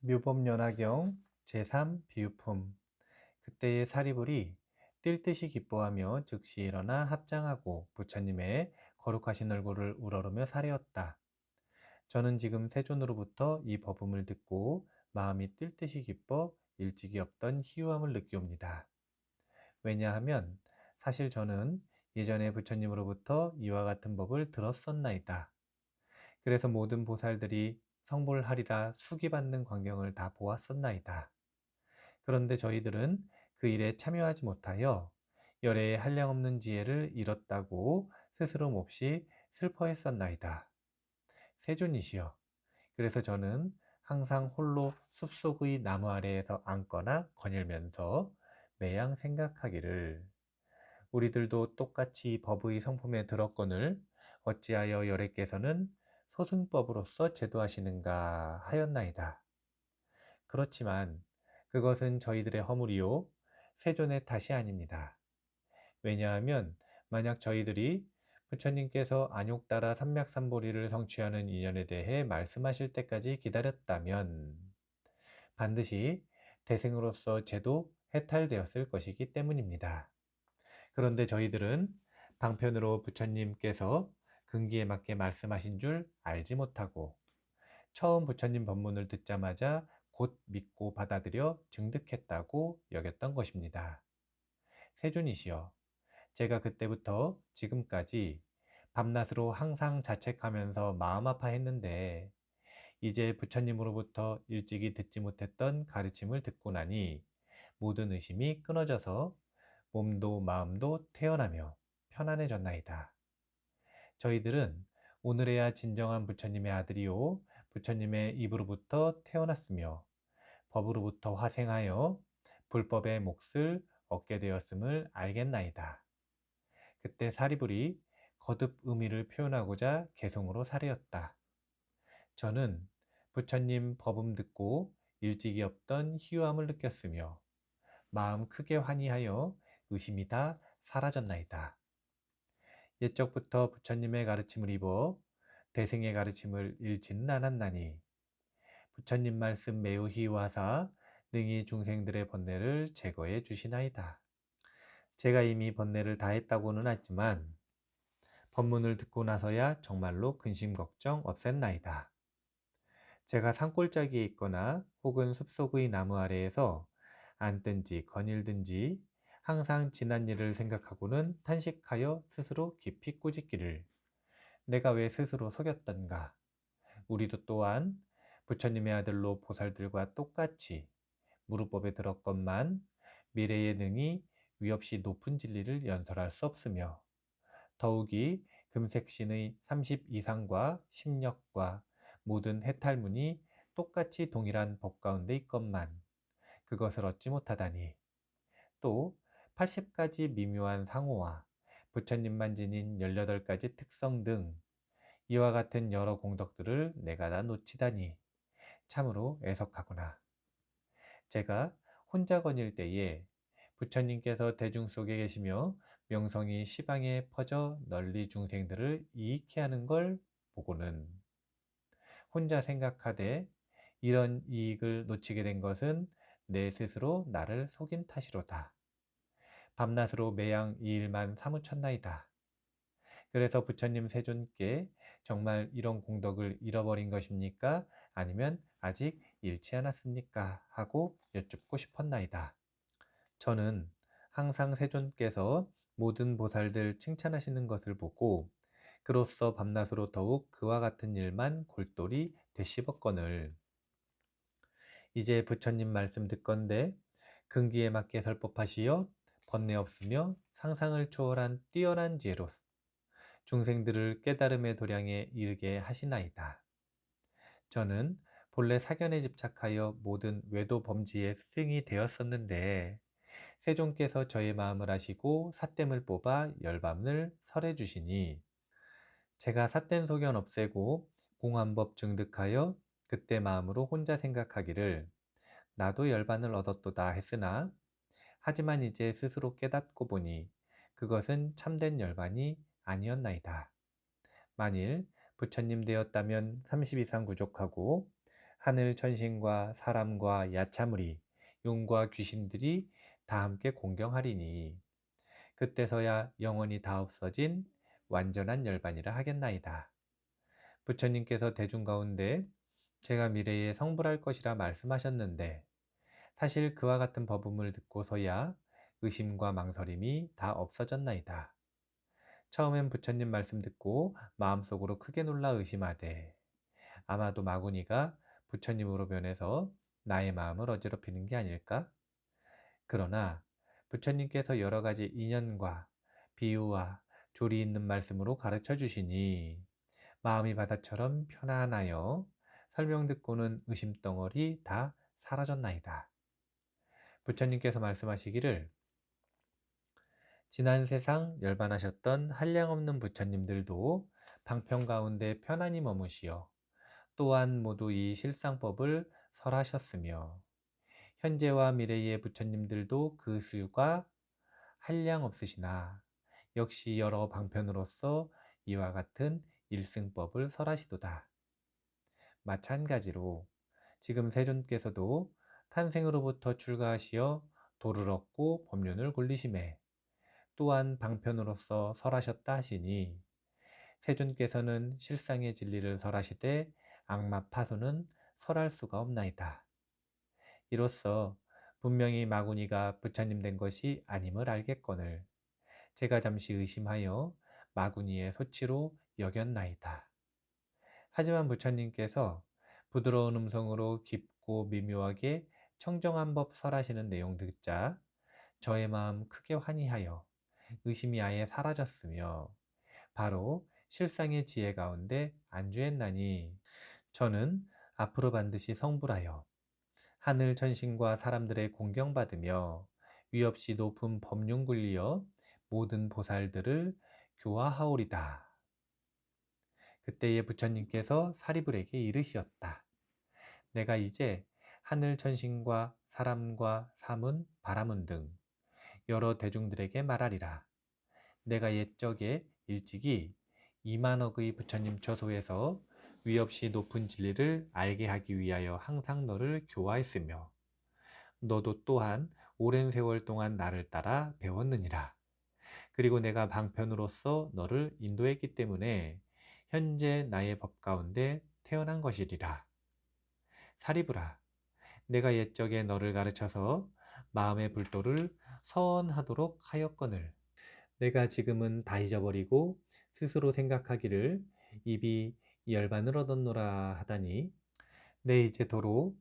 묘법연화경 제3 비유품. 그때의 사리불이 뛸 듯이 기뻐하며 즉시 일어나 합장하고 부처님의 거룩하신 얼굴을 우러르며 사례었다. 저는 지금 세존으로부터 이 법음을 듣고 마음이 뛸 듯이 기뻐 일찍이 없던 희유함을 느끼옵니다. 왜냐하면 사실 저는 예전에 부처님으로부터 이와 같은 법을 들었었나이다. 그래서 모든 보살들이 성불하리라 수기받는 광경을 다 보았었나이다. 그런데 저희들은 그 일에 참여하지 못하여 열애의 한량없는 지혜를 잃었다고 스스럼 없이 슬퍼했었나이다. 세존이시여, 그래서 저는 항상 홀로 숲속의 나무 아래에서 앉거나 거닐면서 매양 생각하기를, 우리들도 똑같이 법의 성품에 들었거늘 어찌하여 열애께서는 소승법으로서 제도하시는가 하였나이다. 그렇지만 그것은 저희들의 허물이요 세존의 탓이 아닙니다. 왜냐하면 만약 저희들이 부처님께서 안욕따라 삼맥삼보리를 성취하는 인연에 대해 말씀하실 때까지 기다렸다면 반드시 대승으로서 제도 해탈되었을 것이기 때문입니다. 그런데 저희들은 방편으로 부처님께서 근기에 맞게 말씀하신 줄 알지 못하고 처음 부처님 법문을 듣자마자 곧 믿고 받아들여 증득했다고 여겼던 것입니다. 세존이시여, 제가 그때부터 지금까지 밤낮으로 항상 자책하면서 마음 아파했는데 이제 부처님으로부터 일찍이 듣지 못했던 가르침을 듣고 나니 모든 의심이 끊어져서 몸도 마음도 태어나며 편안해졌나이다. 저희들은 오늘에야 진정한 부처님의 아들이요 부처님의 입으로부터 태어났으며 법으로부터 화생하여 불법의 몫을 얻게 되었음을 알겠나이다. 그때 사리불이 거듭 의미를 표현하고자 개성으로 사례었다. 저는 부처님 법음 듣고 일찍이 없던 희유함을 느꼈으며 마음 크게 환희하여 의심이 다 사라졌나이다. 옛적부터 부처님의 가르침을 입어 대승의 가르침을 잃지는 않았나니 부처님 말씀 매우 희유하사 능히 중생들의 번뇌를 제거해 주시나이다. 제가 이미 번뇌를 다했다고는 하지만 법문을 듣고 나서야 정말로 근심 걱정 없앴나이다. 제가 산골짜기에 있거나 혹은 숲속의 나무 아래에서 앉든지 거닐든지 항상 지난 일을 생각하고는 탄식하여 스스로 깊이 꾸짖기를, 내가 왜 스스로 속였던가. 우리도 또한 부처님의 아들로 보살들과 똑같이 무루법에 들었건만 미래에 능히 위없이 높은 진리를 연설할 수 없으며 더욱이 금색신의 30 이상과 심력과 모든 해탈문이 똑같이 동일한 법 가운데 있건만 그것을 얻지 못하다니, 또 80가지 미묘한 상호와 부처님만 지닌 18가지 특성 등 이와 같은 여러 공덕들을 내가 다 놓치다니 참으로 애석하구나. 제가 혼자 거닐 때에 부처님께서 대중 속에 계시며 명성이 시방에 퍼져 널리 중생들을 이익해 하는 걸 보고는 혼자 생각하되 이런 이익을 놓치게 된 것은 내 스스로 나를 속인 탓이로다. 밤낮으로 매양 이 일만 사무쳤나이다. 그래서 부처님 세존께 정말 이런 공덕을 잃어버린 것입니까? 아니면 아직 잃지 않았습니까? 하고 여쭙고 싶었나이다. 저는 항상 세존께서 모든 보살들 칭찬하시는 것을 보고 그로써 밤낮으로 더욱 그와 같은 일만 골똘히 되씹었거늘 이제 부처님 말씀 듣건대 근기에 맞게 설법하시어 번뇌 없으며 상상을 초월한 뛰어난 지혜로 중생들을 깨달음의 도량에 이르게 하시나이다. 저는 본래 사견에 집착하여 모든 외도 범지의 스승이 되었었는데 세존께서 저의 마음을 아시고 삿됨을 뽑아 열반을 설해 주시니 제가 삿된 소견 없애고 공안법 증득하여 그때 마음으로 혼자 생각하기를 나도 열반을 얻었도다 했으나 하지만 이제 스스로 깨닫고 보니 그것은 참된 열반이 아니었나이다. 만일 부처님 되었다면 30 이상 부족하고 하늘 천신과 사람과 야차무리, 용과 귀신들이 다 함께 공경하리니 그때서야 영원히 다 없어진 완전한 열반이라 하겠나이다. 부처님께서 대중 가운데 제가 미래에 성불할 것이라 말씀하셨는데 사실 그와 같은 법음을 듣고서야 의심과 망설임이 다 없어졌나이다. 처음엔 부처님 말씀 듣고 마음속으로 크게 놀라 의심하되 아마도 마구니가 부처님으로 변해서 나의 마음을 어지럽히는 게 아닐까? 그러나 부처님께서 여러 가지 인연과 비유와 조리 있는 말씀으로 가르쳐 주시니 마음이 바다처럼 편안하여 설명 듣고는 의심덩어리 다 사라졌나이다. 부처님께서 말씀하시기를 지난 세상 열반하셨던 한량없는 부처님들도 방편 가운데 편안히 머무시어 또한 모두 이 실상법을 설하셨으며 현재와 미래의 부처님들도 그 수가 한량 없으시나 역시 여러 방편으로서 이와 같은 일승법을 설하시도다. 마찬가지로 지금 세존께서도 탄생으로부터 출가하시어 도를 얻고 법륜을 굴리심에 또한 방편으로서 설하셨다 하시니 세존께서는 실상의 진리를 설하시되 악마 파수는 설할 수가 없나이다. 이로써 분명히 마구니가 부처님 된 것이 아님을 알겠거늘 제가 잠시 의심하여 마구니의 소치로 여겼나이다. 하지만 부처님께서 부드러운 음성으로 깊고 미묘하게 청정한 법 설하시는 내용 듣자 저의 마음 크게 환희하여 의심이 아예 사라졌으며 바로 실상의 지혜 가운데 안주했나니 저는 앞으로 반드시 성불하여 하늘 천신과 사람들의 공경받으며 위없이 높은 법륜 굴리어 모든 보살들을 교화하오리다. 그때에 부처님께서 사리불에게 이르시었다. 내가 이제 하늘 천신과 사람과 사문, 바라문 등 여러 대중들에게 말하리라. 내가 옛적에 일찍이 2만억의 부처님 처소에서 위없이 높은 진리를 알게 하기 위하여 항상 너를 교화했으며 너도 또한 오랜 세월 동안 나를 따라 배웠느니라. 그리고 내가 방편으로서 너를 인도했기 때문에 현재 나의 법 가운데 태어난 것이리라. 사리부라, 내가 옛적에 너를 가르쳐서 마음의 불도를 서원하도록 하였거늘 내가 지금은 다 잊어버리고 스스로 생각하기를 입이 열반을 얻었노라 하다니 내 이제 도로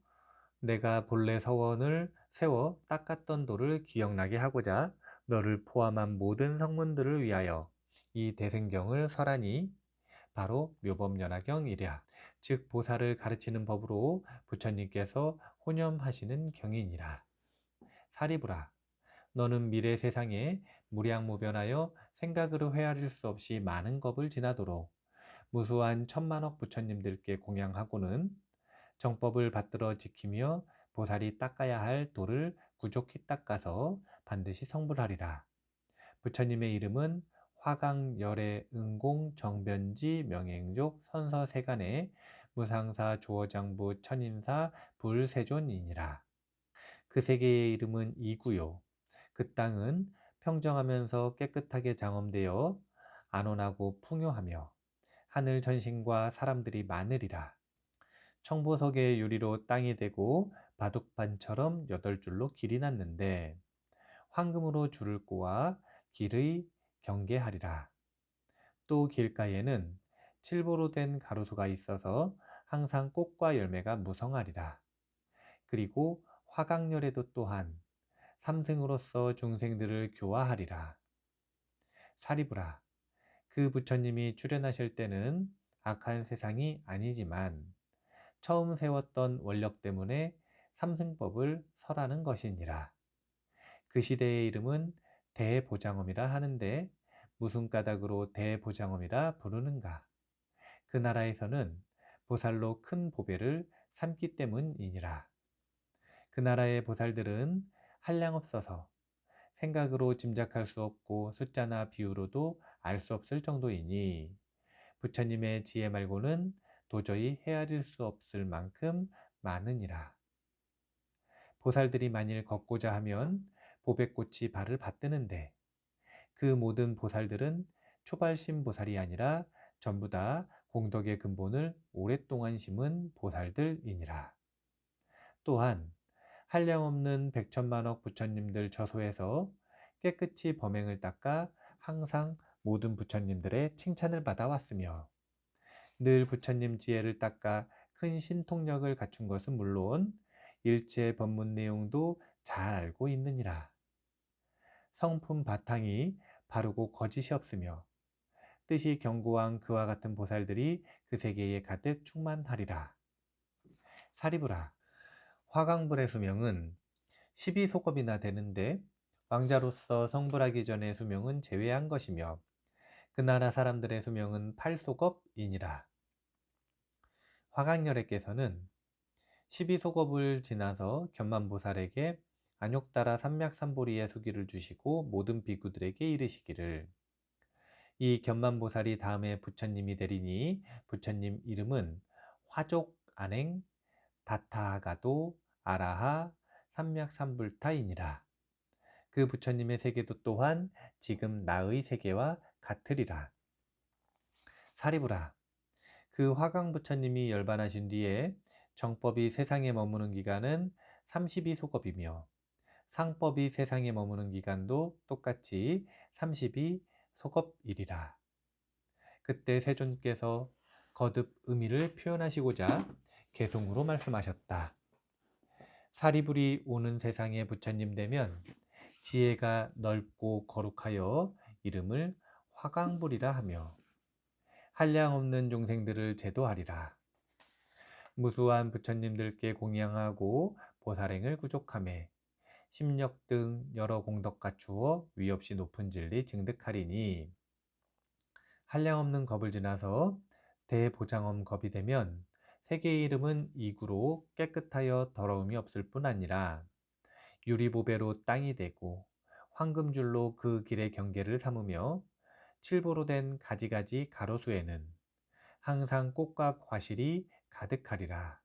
내가 본래 서원을 세워 닦았던 도를 기억나게 하고자 너를 포함한 모든 성문들을 위하여 이 대생경을 설하니 바로 묘법연화경이랴. 즉 보살을 가르치는 법으로 부처님께서 혼념하시는 경이니라. 사리부라, 너는 미래 세상에 무량무변하여 생각으로 헤아릴 수 없이 많은 겁을 지나도록 무수한 천만억 부처님들께 공양하고는 정법을 받들어 지키며 보살이 닦아야 할 도를 구족히 닦아서 반드시 성불하리라. 부처님의 이름은 화강, 열애, 응공, 정변지, 명행족, 선서세간의 무상사, 조어장부, 천인사, 불세존이니라. 그 세 개의 이름은 이구요. 그 땅은 평정하면서 깨끗하게 장엄되어 안온하고 풍요하며 하늘 전신과 사람들이 많으리라. 청보석의 유리로 땅이 되고 바둑판처럼 8줄로 길이 났는데 황금으로 줄을 꼬아 길의 경계하리라. 또 길가에는 칠보로 된 가로수가 있어서 항상 꽃과 열매가 무성하리라. 그리고 화강열에도 또한 삼승으로서 중생들을 교화하리라. 사리부라, 그 부처님이 출현하실 때는 악한 세상이 아니지만 처음 세웠던 원력 때문에 삼승법을 설하는 것이니라. 그 시대의 이름은 대보장엄이라 하는데 무슨 까닭으로 대보장엄이라 부르는가? 그 나라에서는 보살로 큰 보배를 삼기 때문이니라. 그 나라의 보살들은 한량없어서 생각으로 짐작할 수 없고 숫자나 비유로도 알 수 없을 정도이니 부처님의 지혜 말고는 도저히 헤아릴 수 없을 만큼 많으니라. 보살들이 만일 걷고자 하면 보배꽃이 발을 받드는데 그 모든 보살들은 초발심 보살이 아니라 전부 다 공덕의 근본을 오랫동안 심은 보살들이니라. 또한 한량없는 백천만억 부처님들 처소에서 깨끗이 범행을 닦아 항상 모든 부처님들의 칭찬을 받아왔으며 늘 부처님 지혜를 닦아 큰 신통력을 갖춘 것은 물론 일체 법문 내용도 잘 알고 있느니라. 성품 바탕이 바르고 거짓이 없으며 뜻이 견고한 그와 같은 보살들이 그 세계에 가득 충만하리라. 사리부라. 화강불의 수명은 12소급이나 되는데 왕자로서 성불하기 전의 수명은 제외한 것이며 그 나라 사람들의 수명은 8소급이니라. 화강열애께서는 12소급을 지나서 견만보살에게 안욕따라 삼맥삼보리의 수기를 주시고 모든 비구들에게 이르시기를 이 견만보살이 다음에 부처님이 되리니 부처님 이름은 화족 안행 다타가도 아라하 삼맥삼불타이니라. 그 부처님의 세계도 또한 지금 나의 세계와 같으리라. 사리부라. 그 화강 부처님이 열반하신 뒤에 정법이 세상에 머무는 기간은 32소급이며 상법이 세상에 머무는 기간도 똑같이 32소급이리라. 그때 세존께서 거듭 의미를 표현하시고자 개송으로 말씀하셨다. 사리불이 오는 세상의 부처님 되면 지혜가 넓고 거룩하여 이름을 화강불이라 하며 한량없는 종생들을 제도하리라. 무수한 부처님들께 공양하고 보살행을 구족하매 심력 등 여러 공덕 갖추어 위없이 높은 진리 증득하리니 한량없는 겁을 지나서 대보장엄 겁이 되면 세계의 이름은 이구로 깨끗하여 더러움이 없을 뿐 아니라 유리보배로 땅이 되고 황금줄로 그 길의 경계를 삼으며 칠보로 된 가지가지 가로수에는 항상 꽃과 과실이 가득하리라.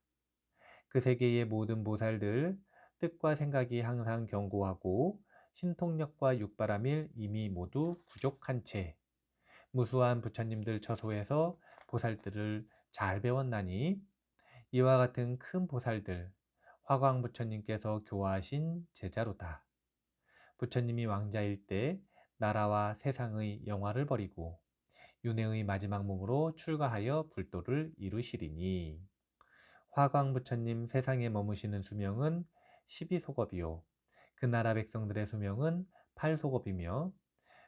그 세계의 모든 보살들 뜻과 생각이 항상 견고하고 신통력과 육바람일 이미 모두 부족한 채 무수한 부처님들 처소에서 보살들을 잘 배웠나니 이와 같은 큰 보살들 화광 부처님께서 교화하신 제자로다. 부처님이 왕자일 때 나라와 세상의 영화를 버리고 윤회의 마지막 몸으로 출가하여 불도를 이루시리니 화광 부처님 세상에 머무시는 수명은 12소급이요 그 나라 백성들의 수명은 8소급이며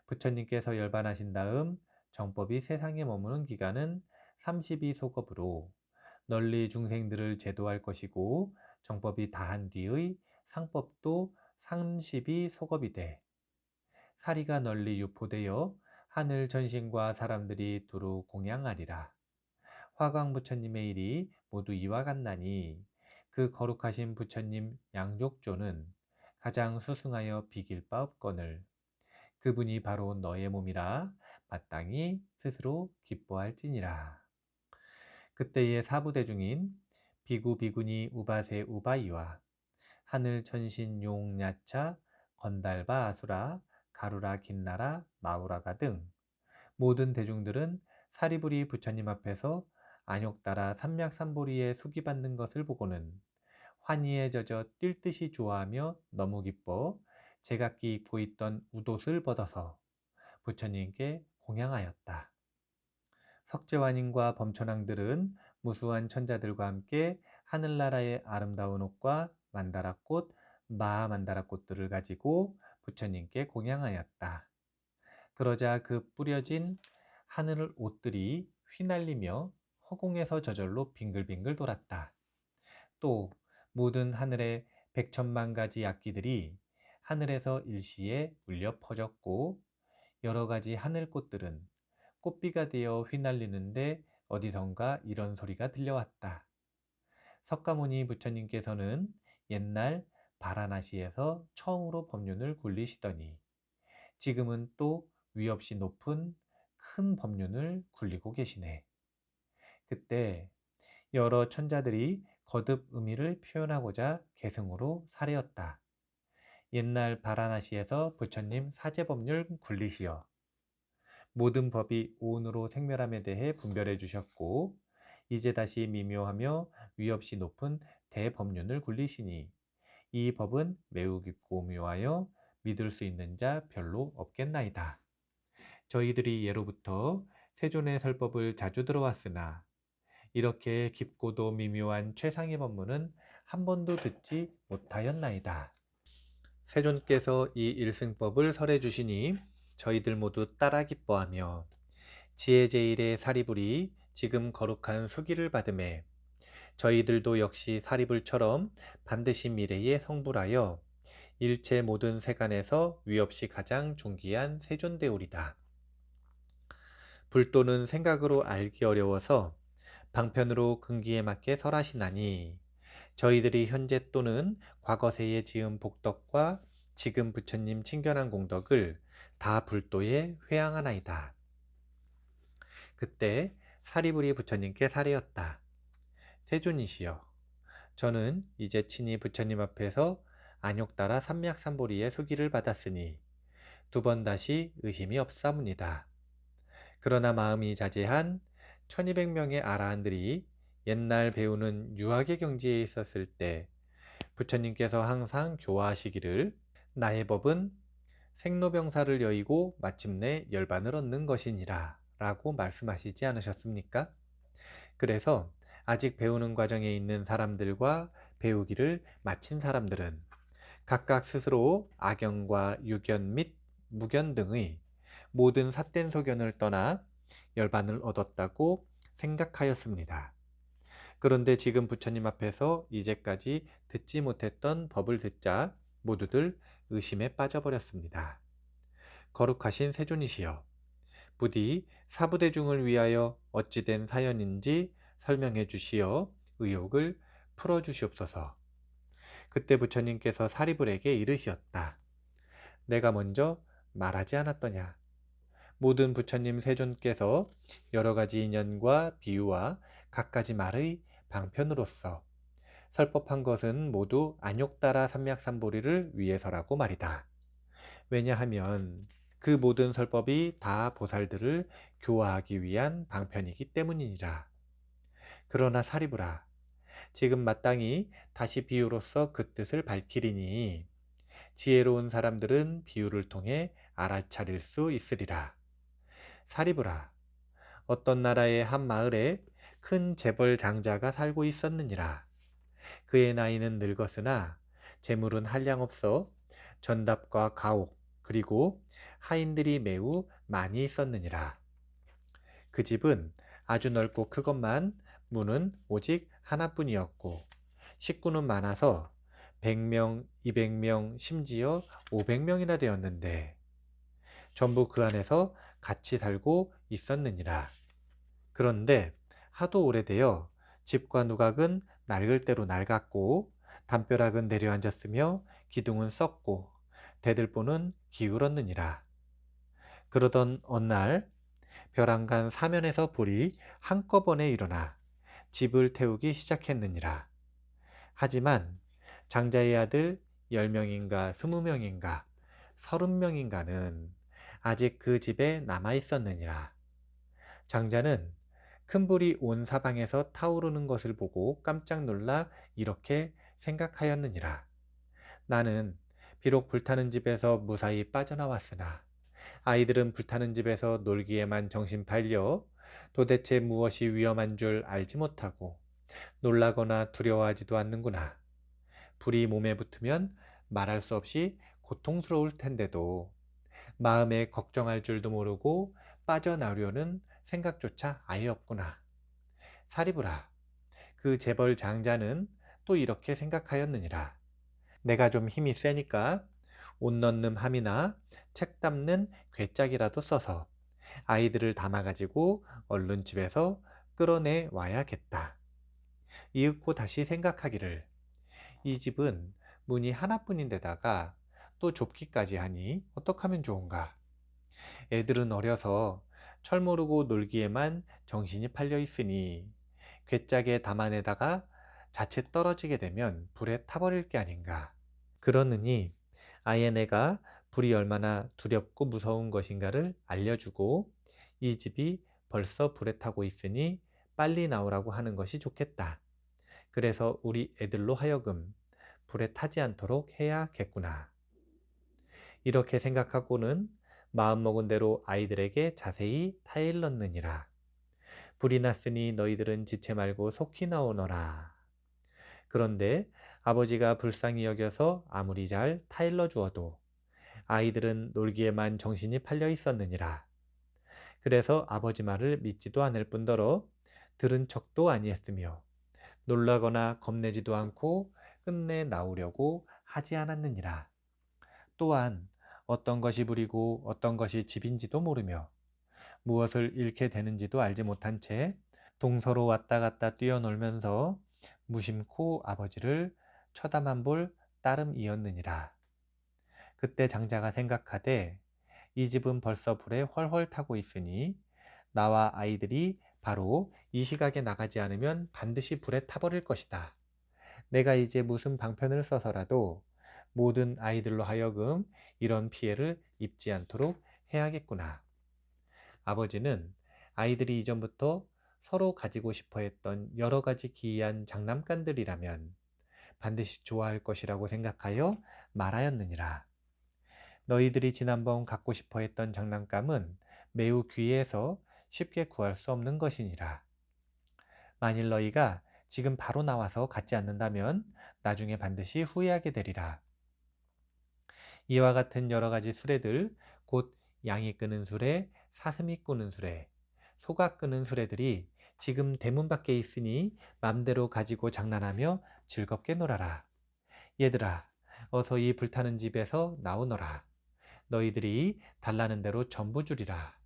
부처님께서 열반하신 다음 정법이 세상에 머무는 기간은 32소급으로 널리 중생들을 제도할 것이고 정법이 다한 뒤의 상법도 32소급이 돼 사리가 널리 유포되어 하늘 전신과 사람들이 두루 공양하리라. 화광 부처님의 일이 모두 이와 같나니 그 거룩하신 부처님 양족조는 가장 수승하여 비길 바 없거늘 그분이 바로 너의 몸이라 마땅히 스스로 기뻐할지니라. 그때의 사부대중인 비구 비구니 우바세 우바이와 하늘 천신 용 야차 건달바 아수라 가루라 긴나라 마우라가 등 모든 대중들은 사리부리 부처님 앞에서 안욕따라 삼맥삼보리에 수기받는 것을 보고는 환희에 젖어 뛸 듯이 좋아하며 너무 기뻐 제각기 입고 있던 웃옷을 벗어서 부처님께 공양하였다. 석재환인과 범천왕들은 무수한 천자들과 함께 하늘나라의 아름다운 옷과 만다라꽃, 마만다라꽃들을 가지고 부처님께 공양하였다. 그러자 그 뿌려진 하늘 옷들이 휘날리며 허공에서 저절로 빙글빙글 돌았다. 또 모든 하늘의 백천만 가지 악기들이 하늘에서 일시에 울려 퍼졌고 여러 가지 하늘꽃들은 꽃비가 되어 휘날리는데 어디선가 이런 소리가 들려왔다. 석가모니 부처님께서는 옛날 바라나시에서 처음으로 법륜을 굴리시더니 지금은 또 위없이 높은 큰 법륜을 굴리고 계시네. 그때 여러 천자들이 거듭 의미를 표현하고자 개승으로 사례었다. 옛날 바라나시에서 부처님 사제법률 굴리시어 모든 법이 오온으로 생멸함에 대해 분별해 주셨고 이제 다시 미묘하며 위없이 높은 대법륜을 굴리시니 이 법은 매우 깊고 묘하여 믿을 수 있는 자 별로 없겠나이다. 저희들이 예로부터 세존의 설법을 자주 들어왔으나 이렇게 깊고도 미묘한 최상의 법문은 한 번도 듣지 못하였나이다. 세존께서 이 일승법을 설해 주시니 저희들 모두 따라 기뻐하며 지혜제일의 사리불이 지금 거룩한 수기를 받음에 저희들도 역시 사리불처럼 반드시 미래에 성불하여 일체 모든 세간에서 위없이 가장 존귀한 세존되오리다. 불도는 생각으로 알기 어려워서 방편으로 근기에 맞게 설하시나니 저희들이 현재 또는 과거세에 지은 복덕과 지금 부처님 친견한 공덕을 다 불도에 회항하나이다. 그때 사리부리 부처님께 사례였다. 세존이시여, 저는 이제 친히 부처님 앞에서 안욕따라 삼맥삼보리의 수기를 받았으니 두 번 다시 의심이 없사옵니다. 그러나 마음이 자제한 1200명의 아라한들이 옛날 배우는 유학의 경지에 있었을 때 부처님께서 항상 교화하시기를 나의 법은 생로병사를 여의고 마침내 열반을 얻는 것이니라 라고 말씀하시지 않으셨습니까? 그래서 아직 배우는 과정에 있는 사람들과 배우기를 마친 사람들은 각각 스스로 악연과 유견 및 무견 등의 모든 삿된 소견을 떠나 열반을 얻었다고 생각하였습니다. 그런데 지금 부처님 앞에서 이제까지 듣지 못했던 법을 듣자 모두들 의심에 빠져버렸습니다. 거룩하신 세존이시여, 부디 사부대중을 위하여 어찌된 사연인지 설명해 주시어 의혹을 풀어주시옵소서. 그때 부처님께서 사리불에게 이르시었다. 내가 먼저 말하지 않았더냐. 모든 부처님 세존께서 여러가지 인연과 비유와 갖가지 말의 방편으로서 설법한 것은 모두 안욕따라 삼맥삼보리를 위해서라고 말이다. 왜냐하면 그 모든 설법이 다 보살들을 교화하기 위한 방편이기 때문이니라. 그러나 사리부라, 지금 마땅히 다시 비유로서 그 뜻을 밝히리니 지혜로운 사람들은 비유를 통해 알아차릴 수 있으리라. 사리부라, 어떤 나라의 한 마을에 큰 재벌 장자가 살고 있었느니라. 그의 나이는 늙었으나 재물은 한량없어 전답과 가옥 그리고 하인들이 매우 많이 있었느니라. 그 집은 아주 넓고 크건만 문은 오직 하나뿐이었고 식구는 많아서 100명, 200명, 심지어 500명이나 되었는데 전부 그 안에서 같이 살고 있었느니라. 그런데 하도 오래되어 집과 누각은 낡을 대로 낡았고 담벼락은 내려앉았으며 기둥은 썩고 대들보는 기울었느니라. 그러던 어느 날 벼랑간 사면에서 불이 한꺼번에 일어나 집을 태우기 시작했느니라. 하지만 장자의 아들 10명인가 20명인가 30명인가는 아직 그 집에 남아 있었느니라. 장자는 큰 불이 온 사방에서 타오르는 것을 보고 깜짝 놀라 이렇게 생각하였느니라. 나는 비록 불타는 집에서 무사히 빠져나왔으나 아이들은 불타는 집에서 놀기에만 정신 팔려 도대체 무엇이 위험한 줄 알지 못하고 놀라거나 두려워하지도 않는구나. 불이 몸에 붙으면 말할 수 없이 고통스러울 텐데도 마음에 걱정할 줄도 모르고 빠져나오려는 생각조차 아예 없구나. 사리부라, 그 재벌 장자는 또 이렇게 생각하였느니라. 내가 좀 힘이 세니까 옷 넣는 함이나 책 담는 괴짝이라도 써서 아이들을 담아가지고 얼른 집에서 끌어내 와야겠다. 이윽고 다시 생각하기를 이 집은 문이 하나뿐인데다가 또 좁기까지 하니 어떡하면 좋은가. 애들은 어려서 철 모르고 놀기에만 정신이 팔려 있으니 괴짝에 담아내다가 자칫 떨어지게 되면 불에 타버릴 게 아닌가. 그러느니 아예 내가 불이 얼마나 두렵고 무서운 것인가를 알려주고 이 집이 벌써 불에 타고 있으니 빨리 나오라고 하는 것이 좋겠다. 그래서 우리 애들로 하여금 불에 타지 않도록 해야겠구나. 이렇게 생각하고는 마음먹은 대로 아이들에게 자세히 타일렀느니라. 불이 났으니 너희들은 지체 말고 속히 나오너라. 그런데 아버지가 불쌍히 여겨서 아무리 잘 타일러 주어도 아이들은 놀기에만 정신이 팔려 있었느니라. 그래서 아버지 말을 믿지도 않을 뿐더러 들은 척도 아니했으며 놀라거나 겁내지도 않고 끝내 나오려고 하지 않았느니라. 또한 어떤 것이 불이고 어떤 것이 집인지도 모르며 무엇을 잃게 되는지도 알지 못한 채 동서로 왔다 갔다 뛰어놀면서 무심코 아버지를 쳐다만 볼 따름이었느니라. 그때 장자가 생각하되 이 집은 벌써 불에 훨훨 타고 있으니 나와 아이들이 바로 이 시각에 나가지 않으면 반드시 불에 타버릴 것이다. 내가 이제 무슨 방편을 써서라도 모든 아이들로 하여금 이런 피해를 입지 않도록 해야겠구나. 아버지는 아이들이 이전부터 서로 가지고 싶어 했던 여러 가지 기이한 장난감들이라면 반드시 좋아할 것이라고 생각하여 말하였느니라. 너희들이 지난번 갖고 싶어 했던 장난감은 매우 귀해서 쉽게 구할 수 없는 것이니라. 만일 너희가 지금 바로 나와서 갖지 않는다면 나중에 반드시 후회하게 되리라. 이와 같은 여러 가지 수레들, 곧 양이 끄는 수레, 사슴이 끄는 수레, 소가 끄는 수레들이 지금 대문 밖에 있으니 맘대로 가지고 장난하며 즐겁게 놀아라. 얘들아, 어서 이 불타는 집에서 나오너라. 너희들이 달라는 대로 전부 주리라.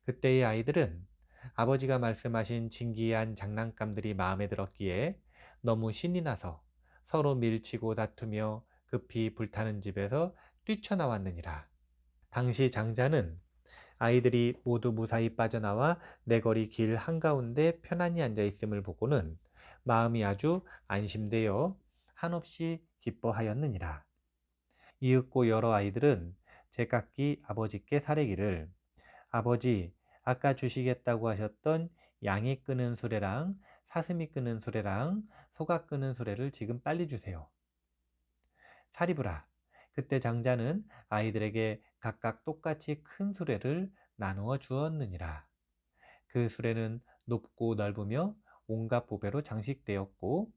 그때의 아이들은 아버지가 말씀하신 진기한 장난감들이 마음에 들었기에 너무 신이 나서 서로 밀치고 다투며 급히 불타는 집에서 뛰쳐나왔느니라. 당시 장자는 아이들이 모두 무사히 빠져나와 내거리 길 한가운데 편안히 앉아 있음을 보고는 마음이 아주 안심되어 한없이 기뻐하였느니라. 이윽고 여러 아이들은 제각기 아버지께 사례기를 아버지, 아까 주시겠다고 하셨던 양이 끄는 수레랑 사슴이 끄는 수레랑 소가 끄는 수레를 지금 빨리 주세요. 사리부라. 그때 장자는 아이들에게 각각 똑같이 큰 수레를 나누어 주었느니라. 그 수레는 높고 넓으며 온갖 보배로 장식되었고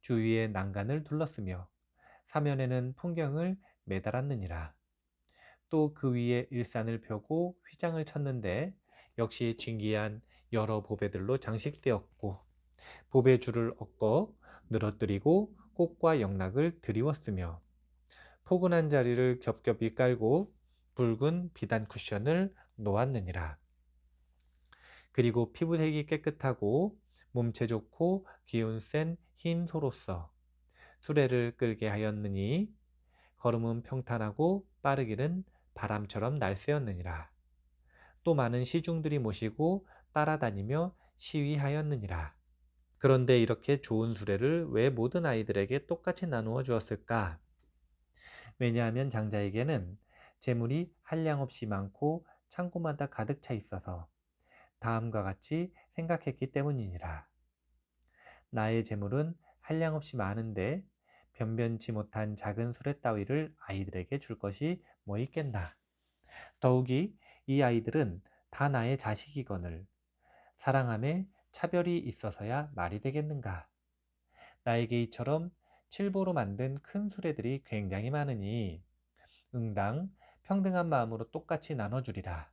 주위에 난간을 둘렀으며 사면에는 풍경을 매달았느니라. 또 그 위에 일산을 펴고 휘장을 쳤는데 역시 진기한 여러 보배들로 장식되었고 보배줄을 엮어 늘어뜨리고 꽃과 영락을 드리웠으며 포근한 자리를 겹겹이 깔고 붉은 비단 쿠션을 놓았느니라. 그리고 피부색이 깨끗하고 몸체 좋고 기운 센 흰 소로서 수레를 끌게 하였느니 걸음은 평탄하고 빠르기는 바람처럼 날새었느니라. 또 많은 시중들이 모시고 따라다니며 시위하였느니라. 그런데 이렇게 좋은 수레를 왜 모든 아이들에게 똑같이 나누어 주었을까? 왜냐하면 장자에게는 재물이 한량없이 많고 창고마다 가득 차 있어서 다음과 같이 생각했기 때문이니라. 나의 재물은 한량없이 많은데 변변치 못한 작은 수레 따위를 아이들에게 줄 것이 뭐 있겠나. 더욱이 이 아이들은 다 나의 자식이거늘 사랑함에 차별이 있어서야 말이 되겠는가. 나에게 이처럼 칠보로 만든 큰 수레들이 굉장히 많으니 응당 평등한 마음으로 똑같이 나눠주리라.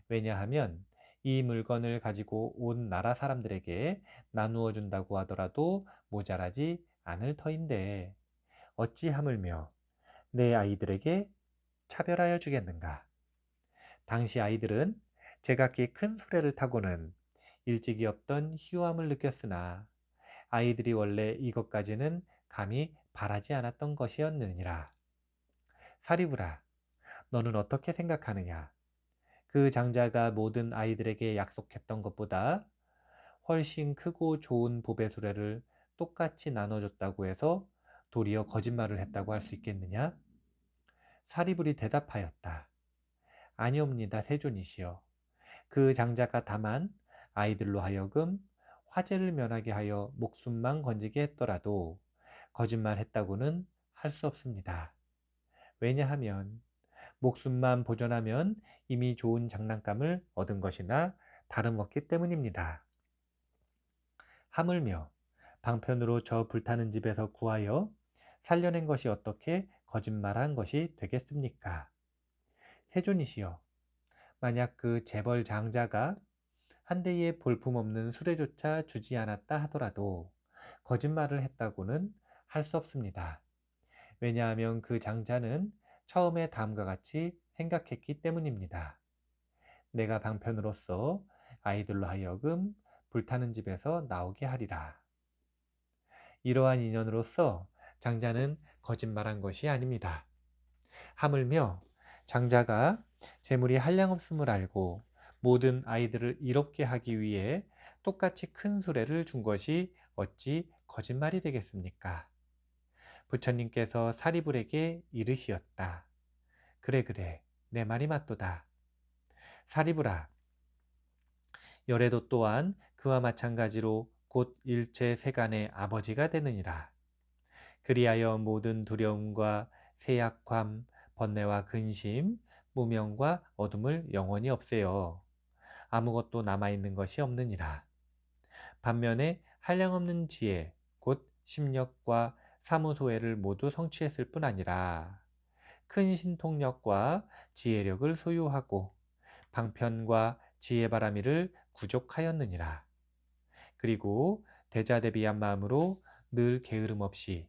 왜냐하면 이 물건을 가지고 온 나라 사람들에게 나누어 준다고 하더라도 모자라지 않을 터인데 어찌 하물며 내 아이들에게 차별하여 주겠는가. 당시 아이들은 제각기 큰 수레를 타고는 일찍이 없던 희유함을 느꼈으나 아이들이 원래 이것까지는 감히 바라지 않았던 것이었느니라. 사리부라, 너는 어떻게 생각하느냐? 그 장자가 모든 아이들에게 약속했던 것보다 훨씬 크고 좋은 보배 수레를 똑같이 나눠줬다고 해서 도리어 거짓말을 했다고 할 수 있겠느냐? 사리불이 대답하였다. 아니옵니다, 세존이시여. 그 장자가 다만 아이들로 하여금 화재를 면하게 하여 목숨만 건지게 했더라도 거짓말했다고는 할 수 없습니다. 왜냐하면 목숨만 보존하면 이미 좋은 장난감을 얻은 것이나 다름없기 때문입니다. 하물며 방편으로 저 불타는 집에서 구하여 살려낸 것이 어떻게 거짓말한 것이 되겠습니까? 세존이시여, 만약 그 재벌 장자가 한 대의 볼품없는 수레조차 주지 않았다 하더라도 거짓말을 했다고는 할 수 없습니다. 왜냐하면 그 장자는 처음에 다음과 같이 생각했기 때문입니다. 내가 방편으로서 아이들로 하여금 불타는 집에서 나오게 하리라. 이러한 인연으로서 장자는 거짓말한 것이 아닙니다. 하물며 장자가 재물이 한량없음을 알고 모든 아이들을 이롭게 하기 위해 똑같이 큰 수레를 준 것이 어찌 거짓말이 되겠습니까? 부처님께서 사리불에게 이르시었다. 그래 그래, 내 말이 맞도다. 사리불아, 열애도 또한 그와 마찬가지로 곧 일체 세간의 아버지가 되느니라. 그리하여 모든 두려움과 세약함, 번뇌와 근심, 무명과 어둠을 영원히 없애어 아무것도 남아있는 것이 없느니라. 반면에 한량없는 지혜, 곧 심력과 사무소회를 모두 성취했을 뿐 아니라 큰 신통력과 지혜력을 소유하고 방편과 지혜바라미를 구족하였느니라. 그리고 대자대비한 마음으로 늘 게으름 없이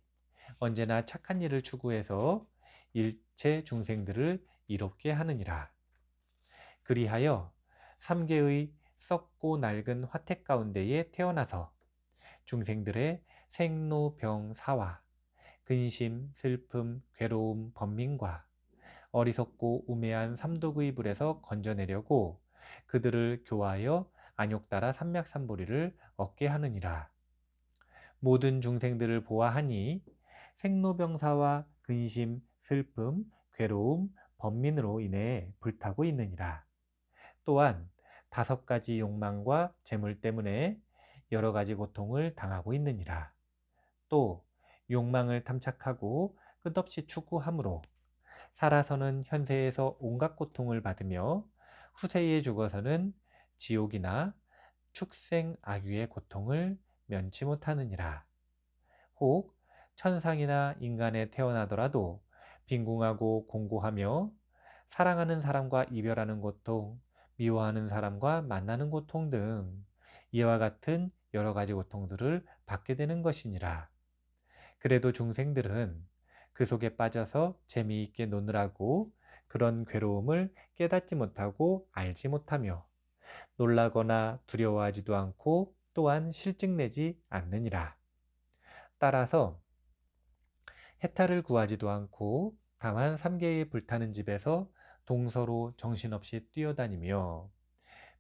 언제나 착한 일을 추구해서 일체 중생들을 이롭게 하느니라. 그리하여 삼계의 썩고 낡은 화택 가운데에 태어나서 중생들의 생로병사와 근심, 슬픔, 괴로움, 번민과 어리석고 우매한 삼독의 불에서 건져내려고 그들을 교화하여 안욕따라 삼맥삼보리를 얻게 하느니라. 모든 중생들을 보아하니 생로병사와 근심, 슬픔, 괴로움, 번민으로 인해 불타고 있느니라. 또한 5가지 욕망과 재물 때문에 여러 가지 고통을 당하고 있느니라. 또 욕망을 탐착하고 끝없이 추구함으로 살아서는 현세에서 온갖 고통을 받으며 후세에 죽어서는 지옥이나 축생 악유의 고통을 면치 못하느니라. 혹 천상이나 인간에 태어나더라도 빈궁하고 공고하며 사랑하는 사람과 이별하는 고통, 미워하는 사람과 만나는 고통 등 이와 같은 여러 가지 고통들을 받게 되는 것이니라. 그래도 중생들은 그 속에 빠져서 재미있게 노느라고 그런 괴로움을 깨닫지 못하고 알지 못하며 놀라거나 두려워하지도 않고 또한 실증내지 않느니라. 따라서 해탈을 구하지도 않고 다만 삼계의 불타는 집에서 동서로 정신없이 뛰어다니며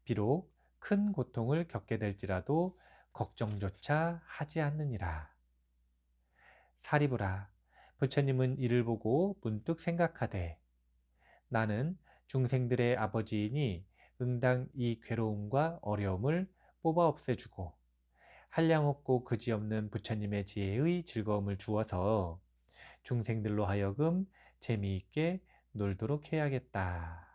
비록 큰 고통을 겪게 될지라도 걱정조차 하지 않느니라. 사리부라, 부처님은 이를 보고 문득 생각하되 나는 중생들의 아버지이니 응당 이 괴로움과 어려움을 뽑아 없애주고 한량없고 그지없는 부처님의 지혜의 즐거움을 주어서 중생들로 하여금 재미있게 놀도록 해야겠다.